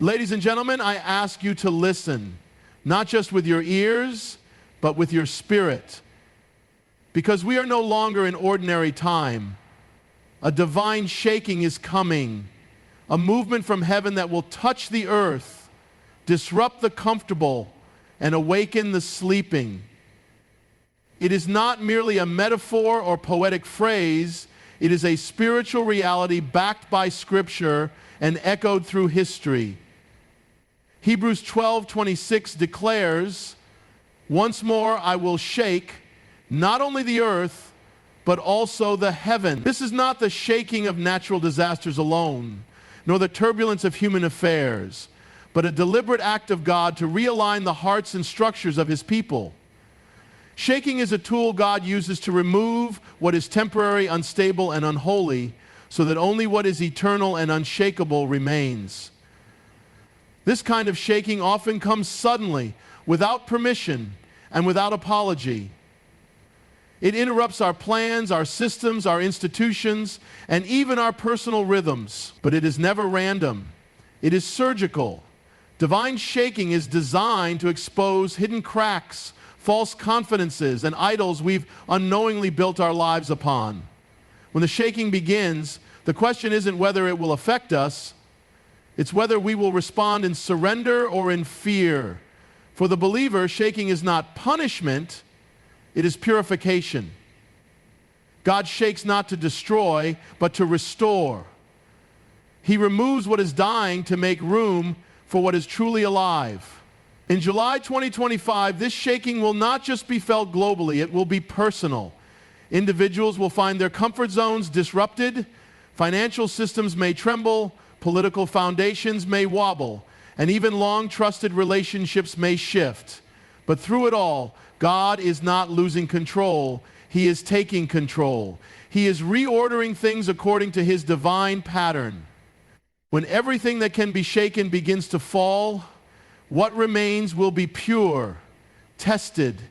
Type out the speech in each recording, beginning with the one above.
Ladies and gentlemen, I ask you to listen, not just with your ears, but with your spirit. Because we are no longer in ordinary time. A divine shaking is coming, a movement from heaven that will touch the earth, disrupt the comfortable, and awaken the sleeping. It is not merely a metaphor or poetic phrase. It is a spiritual reality backed by Scripture and echoed through history. Hebrews 12:26 declares, "Once more I will shake not only the earth, but also the heaven." This is not the shaking of natural disasters alone, nor the turbulence of human affairs, but a deliberate act of God to realign the hearts and structures of His people. Shaking is a tool God uses to remove what is temporary, unstable, and unholy, so that only what is eternal and unshakable remains. This kind of shaking often comes suddenly, without permission, and without apology. It interrupts our plans, our systems, our institutions, and even our personal rhythms. But it is never random. It is surgical. Divine shaking is designed to expose hidden cracks, false confidences, and idols we've unknowingly built our lives upon. When the shaking begins, the question isn't whether it will affect us, it's whether we will respond in surrender or in fear. For the believer, shaking is not punishment, it is purification. God shakes not to destroy, but to restore. He removes what is dying to make room for what is truly alive. In July 2025, this shaking will not just be felt globally, it will be personal. Individuals will find their comfort zones disrupted, financial systems may tremble, political foundations may wobble, and even long-trusted relationships may shift. But through it all, God is not losing control. He is taking control. He is reordering things according to His divine pattern. When everything that can be shaken begins to fall, what remains will be pure, tested,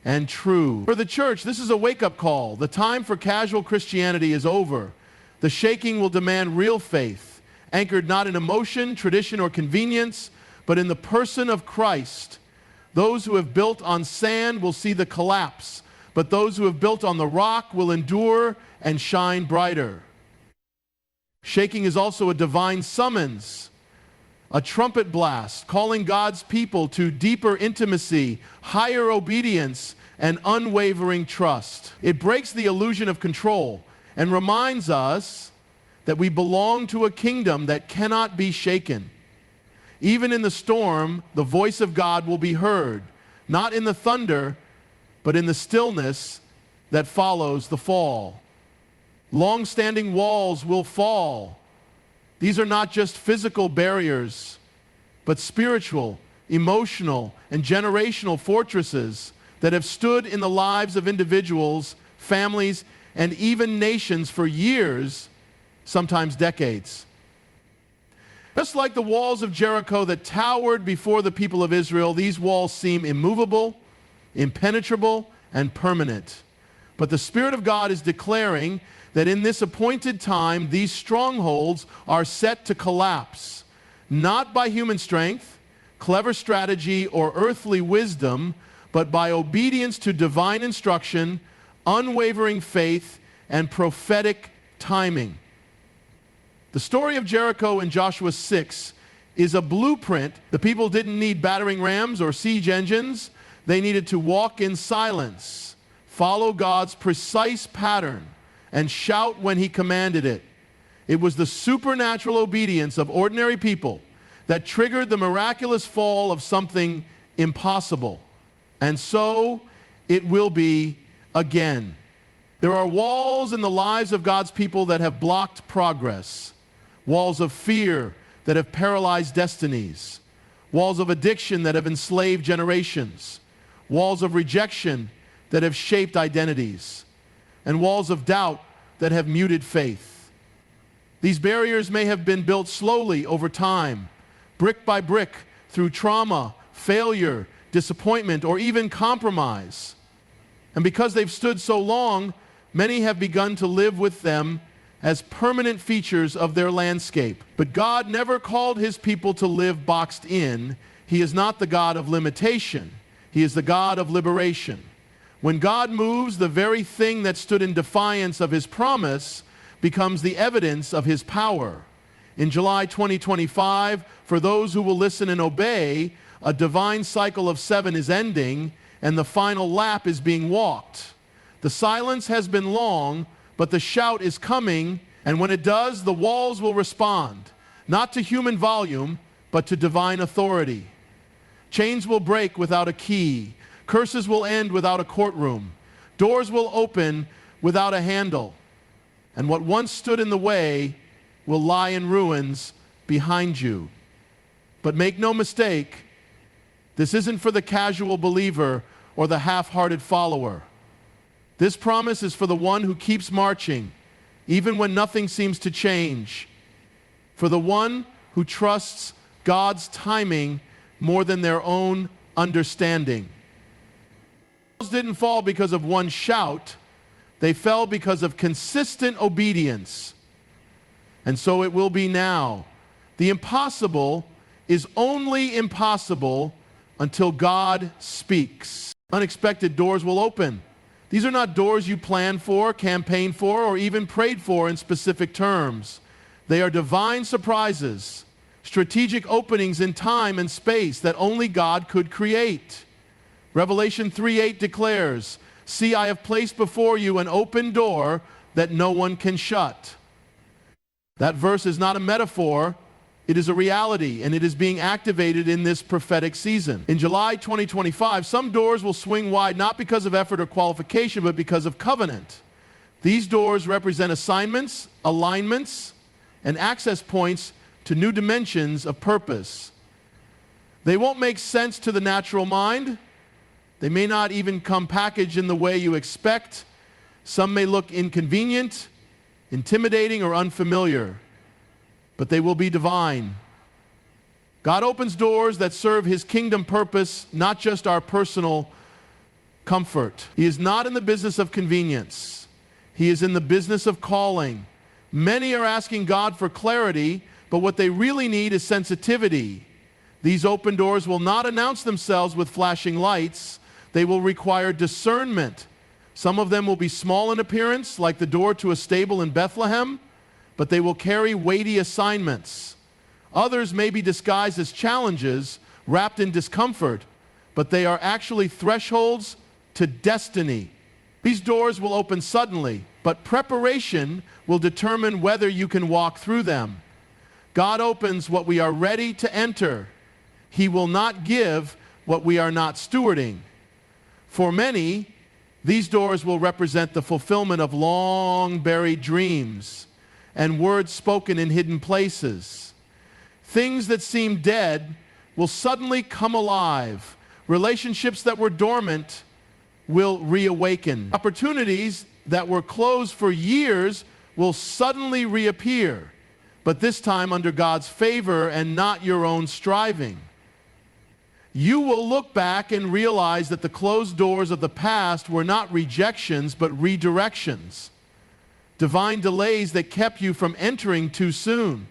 and true. For the church, this is a wake-up call. The time for casual Christianity is over. The shaking will demand real faith, anchored not in emotion, tradition, or convenience, but in the person of Christ. Those who have built on sand will see the collapse, but those who have built on the rock will endure and shine brighter. Shaking is also a divine summons, a trumpet blast calling God's people to deeper intimacy, higher obedience, and unwavering trust. It breaks the illusion of control and reminds us that we belong to a kingdom that cannot be shaken. Even in the storm, the voice of God will be heard, not in the thunder, but in the stillness that follows the fall. Long-standing walls will fall. These are not just physical barriers, but spiritual, emotional, and generational fortresses that have stood in the lives of individuals, families, and even nations for years, sometimes decades. Just like the walls of Jericho that towered before the people of Israel, these walls seem immovable, impenetrable, and permanent. But the Spirit of God is declaring that in this appointed time, these strongholds are set to collapse, not by human strength, clever strategy, or earthly wisdom, but by obedience to divine instruction, unwavering faith, and prophetic timing. The story of Jericho in Joshua 6 is a blueprint. The people didn't need battering rams or siege engines. They needed to walk in silence, follow God's precise pattern, and shout when He commanded it. It was the supernatural obedience of ordinary people that triggered the miraculous fall of something impossible. And so it will be again. There are walls in the lives of God's people that have blocked progress. Walls of fear that have paralyzed destinies. Walls of addiction that have enslaved generations. Walls of rejection that have shaped identities. And walls of doubt that have muted faith. These barriers may have been built slowly over time, brick by brick, through trauma, failure, disappointment, or even compromise. And because they've stood so long, many have begun to live with them as permanent features of their landscape. But God never called his people to live boxed in. He is not the God of limitation. He is the God of liberation. When God moves, the very thing that stood in defiance of his promise becomes the evidence of his power. In July 2025, for those who will listen and obey, a divine cycle of 7 is ending, and the final lap is being walked. The silence has been long, but the shout is coming, and when it does, the walls will respond, not to human volume, but to divine authority. Chains will break without a key. Curses will end without a courtroom. Doors will open without a handle. And what once stood in the way will lie in ruins behind you. But make no mistake, this isn't for the casual believer or the half-hearted follower. This promise is for the one who keeps marching, even when nothing seems to change. For the one who trusts God's timing more than their own understanding. Walls didn't fall because of one shout. They fell because of consistent obedience. And so it will be now. The impossible is only impossible until God speaks. Unexpected doors will open. These are not doors you planned for, campaigned for, or even prayed for in specific terms. They are divine surprises, strategic openings in time and space that only God could create. Revelation 3:8 declares, "See, I have placed before you an open door that no one can shut." That verse is not a metaphor. It is a reality, and it is being activated in this prophetic season. In July 2025, some doors will swing wide not because of effort or qualification, but because of covenant. These doors represent assignments, alignments, and access points to new dimensions of purpose. They won't make sense to the natural mind. They may not even come packaged in the way you expect. Some may look inconvenient, intimidating, or unfamiliar, but they will be divine. God opens doors that serve his kingdom purpose, not just our personal comfort. He is not in the business of convenience. He is in the business of calling. Many are asking God for clarity, but what they really need is sensitivity. These open doors will not announce themselves with flashing lights. They will require discernment. Some of them will be small in appearance, like the door to a stable in Bethlehem, but they will carry weighty assignments. Others may be disguised as challenges, wrapped in discomfort, but they are actually thresholds to destiny. These doors will open suddenly, but preparation will determine whether you can walk through them. God opens what we are ready to enter. He will not give what we are not stewarding. For many, these doors will represent the fulfillment of long-buried dreams and words spoken in hidden places. Things that seem dead will suddenly come alive. Relationships that were dormant will reawaken. Opportunities that were closed for years will suddenly reappear, but this time under God's favor and not your own striving. You will look back and realize that the closed doors of the past were not rejections, but redirections. Divine delays that kept you from entering too soon.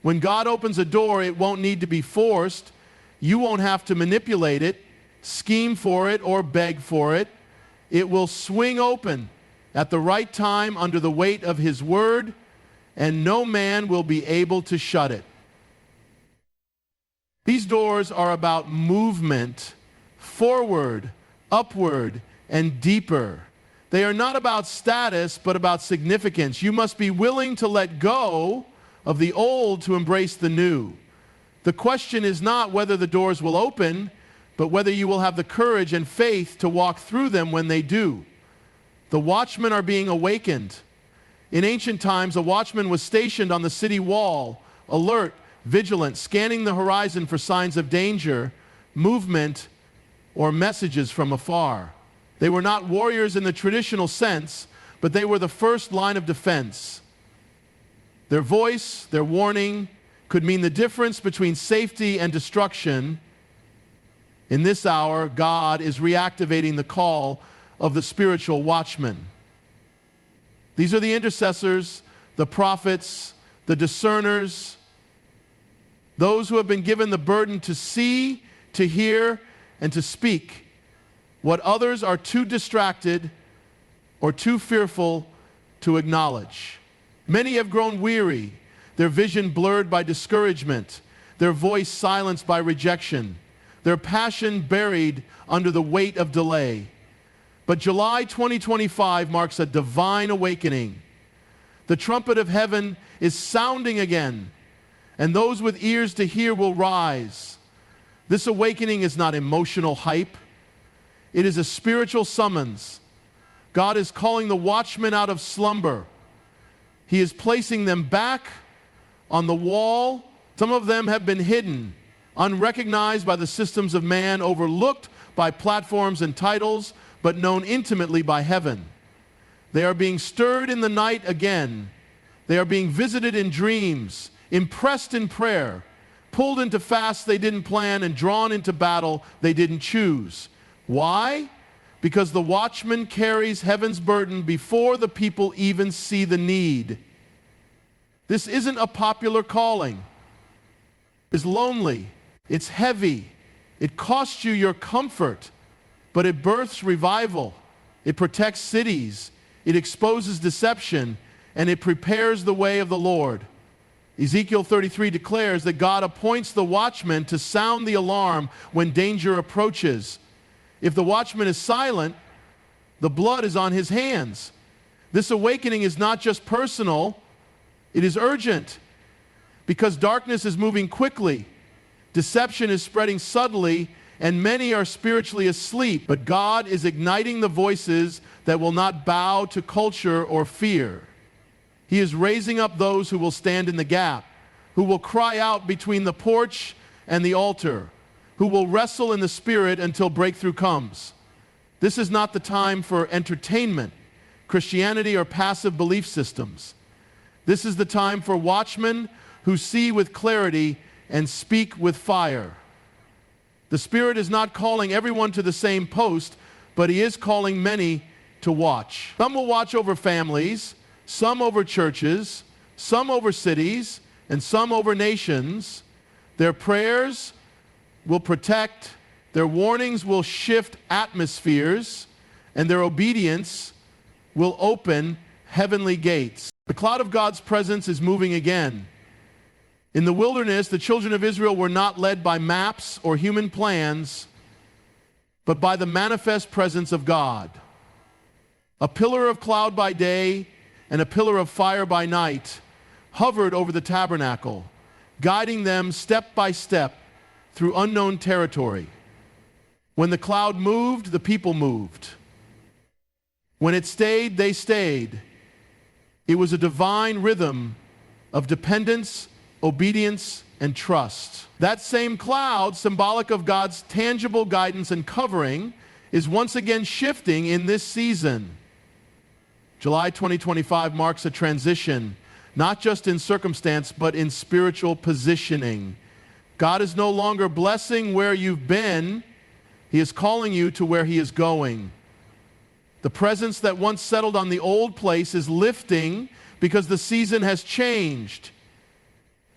When God opens a door, it won't need to be forced. You won't have to manipulate it, scheme for it, or beg for it. It will swing open at the right time under the weight of his word, and no man will be able to shut it. These doors are about movement, forward, upward, and deeper. They are not about status, but about significance. You must be willing to let go of the old to embrace the new. The question is not whether the doors will open, but whether you will have the courage and faith to walk through them when they do. The watchmen are being awakened. In ancient times, a watchman was stationed on the city wall, alert, vigilant, scanning the horizon for signs of danger, movement, or messages from afar. They were not warriors in the traditional sense, but they were the first line of defense. Their voice, their warning, could mean the difference between safety and destruction. In this hour, God is reactivating the call of the spiritual watchman. These are the intercessors, the prophets, the discerners, those who have been given the burden to see, to hear, and to speak what others are too distracted or too fearful to acknowledge. Many have grown weary, their vision blurred by discouragement, their voice silenced by rejection, their passion buried under the weight of delay. But July 2025 marks a divine awakening. The trumpet of heaven is sounding again, and those with ears to hear will rise. This awakening is not emotional hype. It is a spiritual summons. God is calling the watchmen out of slumber. He is placing them back on the wall. Some of them have been hidden, unrecognized by the systems of man, overlooked by platforms and titles, but known intimately by heaven. They are being stirred in the night again. They are being visited in dreams, impressed in prayer, pulled into fasts they didn't plan, and drawn into battle they didn't choose. Why? Because the watchman carries heaven's burden before the people even see the need. This isn't a popular calling. It's lonely. It's heavy. It costs you your comfort, but it births revival. It protects cities. It exposes deception, and it prepares the way of the Lord. Ezekiel 33 declares that God appoints the watchman to sound the alarm when danger approaches. If the watchman is silent, the blood is on his hands. This awakening is not just personal, it is urgent. Because darkness is moving quickly, deception is spreading subtly, and many are spiritually asleep. But God is igniting the voices that will not bow to culture or fear. He is raising up those who will stand in the gap, who will cry out between the porch and the altar, who will wrestle in the Spirit until breakthrough comes. This is not the time for entertainment, Christianity, or passive belief systems. This is the time for watchmen who see with clarity and speak with fire. The Spirit is not calling everyone to the same post, but He is calling many to watch. Some will watch over families, some over churches, some over cities, and some over nations. Their prayers will protect, their warnings will shift atmospheres, and their obedience will open heavenly gates. The cloud of God's presence is moving again. In the wilderness, the children of Israel were not led by maps or human plans, but by the manifest presence of God. A pillar of cloud by day and a pillar of fire by night hovered over the tabernacle, guiding them step by step through unknown territory. When the cloud moved, the people moved. When it stayed, they stayed. It was a divine rhythm of dependence, obedience, and trust. That same cloud, symbolic of God's tangible guidance and covering, is once again shifting in this season. July 2025 marks a transition, not just in circumstance, but in spiritual positioning. God is no longer blessing where you've been. He is calling you to where He is going. The presence that once settled on the old place is lifting because the season has changed.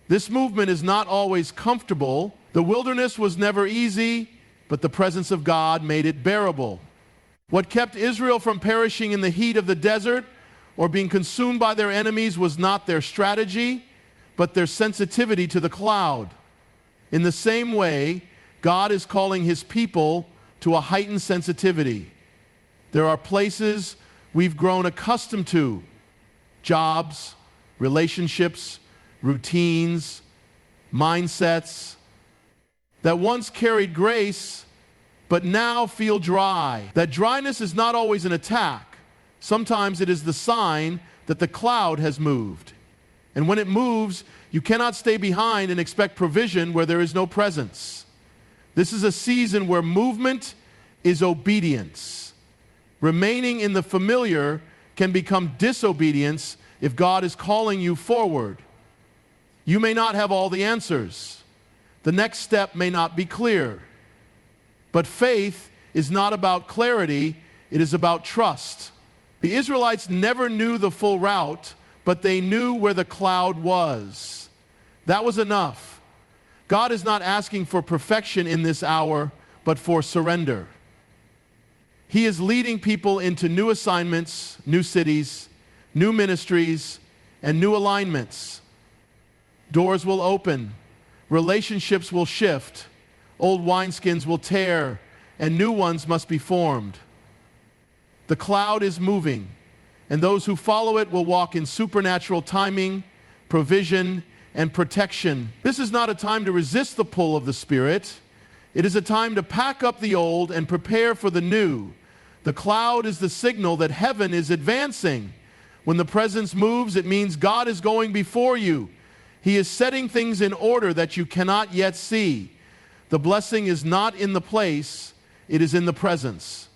This movement is not always comfortable. The wilderness was never easy, but the presence of God made it bearable. What kept Israel from perishing in the heat of the desert or being consumed by their enemies was not their strategy, but their sensitivity to the cloud. In the same way, God is calling His people to a heightened sensitivity. There are places we've grown accustomed to, jobs, relationships, routines, mindsets that once carried grace, but now feel dry. That dryness is not always an attack. Sometimes it is the sign that the cloud has moved. And when it moves, you cannot stay behind and expect provision where there is no presence. This is a season where movement is obedience. Remaining in the familiar can become disobedience if God is calling you forward. You may not have all the answers. The next step may not be clear. But faith is not about clarity, it is about trust. The Israelites never knew the full route, but they knew where the cloud was. That was enough. God is not asking for perfection in this hour, but for surrender. He is leading people into new assignments, new cities, new ministries, and new alignments. Doors will open, relationships will shift, old wineskins will tear, and new ones must be formed. The cloud is moving, and those who follow it will walk in supernatural timing, provision, and protection. This is not a time to resist the pull of the Spirit. It is a time to pack up the old and prepare for the new. The cloud is the signal that heaven is advancing. When the presence moves, it means God is going before you. He is setting things in order that you cannot yet see. The blessing is not in the place, it is in the presence.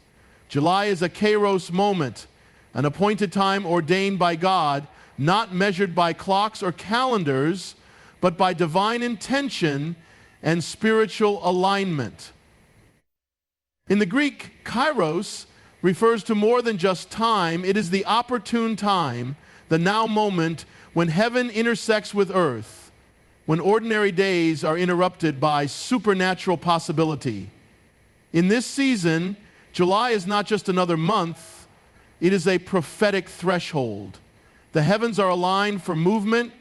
July is a kairos moment, an appointed time ordained by God, not measured by clocks or calendars, but by divine intention and spiritual alignment. In the Greek, kairos refers to more than just time. It is the opportune time, the now moment, when heaven intersects with earth, when ordinary days are interrupted by supernatural possibility. In this season, July is not just another month, it is a prophetic threshold. The heavens are aligned for movement,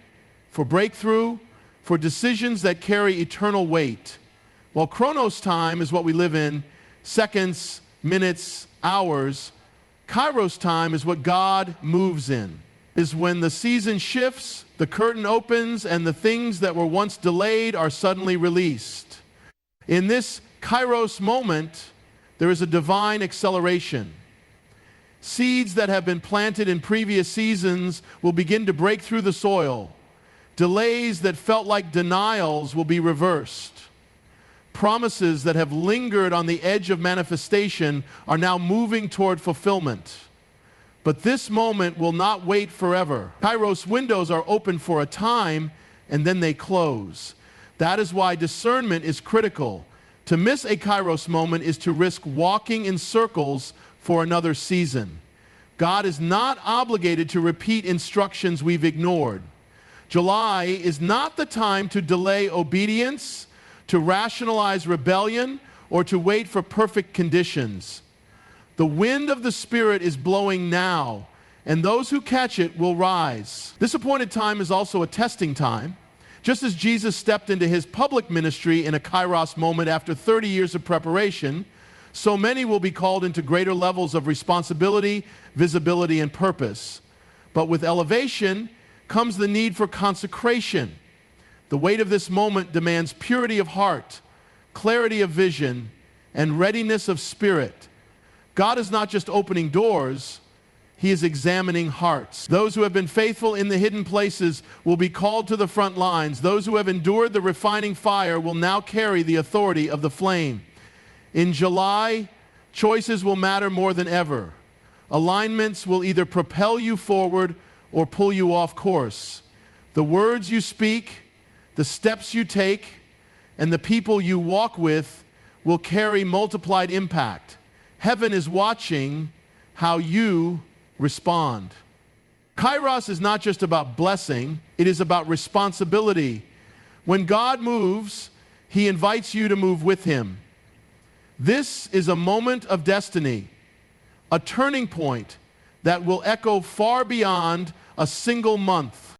for breakthrough, for decisions that carry eternal weight. While Chronos time is what we live in, seconds, minutes, hours, Kairos time is what God moves in. Is when the season shifts, the curtain opens, and the things that were once delayed are suddenly released. In this Kairos moment, there is a divine acceleration. Seeds that have been planted in previous seasons will begin to break through the soil. Delays that felt like denials will be reversed. Promises that have lingered on the edge of manifestation are now moving toward fulfillment. But this moment will not wait forever. Kairos windows are open for a time, and then they close. That is why discernment is critical. To miss a Kairos moment is to risk walking in circles for another season. God is not obligated to repeat instructions we've ignored. July is not the time to delay obedience, to rationalize rebellion, or to wait for perfect conditions. The wind of the Spirit is blowing now, and those who catch it will rise. This appointed time is also a testing time. Just as Jesus stepped into his public ministry in a kairos moment after 30 years of preparation, so many will be called into greater levels of responsibility, visibility, and purpose. But with elevation comes the need for consecration. The weight of this moment demands purity of heart, clarity of vision, and readiness of spirit. God is not just opening doors, he is examining hearts. Those who have been faithful in the hidden places will be called to the front lines. Those who have endured the refining fire will now carry the authority of the flame. In July, choices will matter more than ever. Alignments will either propel you forward or pull you off course. The words you speak, the steps you take, and the people you walk with will carry multiplied impact. Heaven is watching how you respond. Kairos is not just about blessing, it is about responsibility. When God moves, he invites you to move with him. This is a moment of destiny, a turning point that will echo far beyond a single month.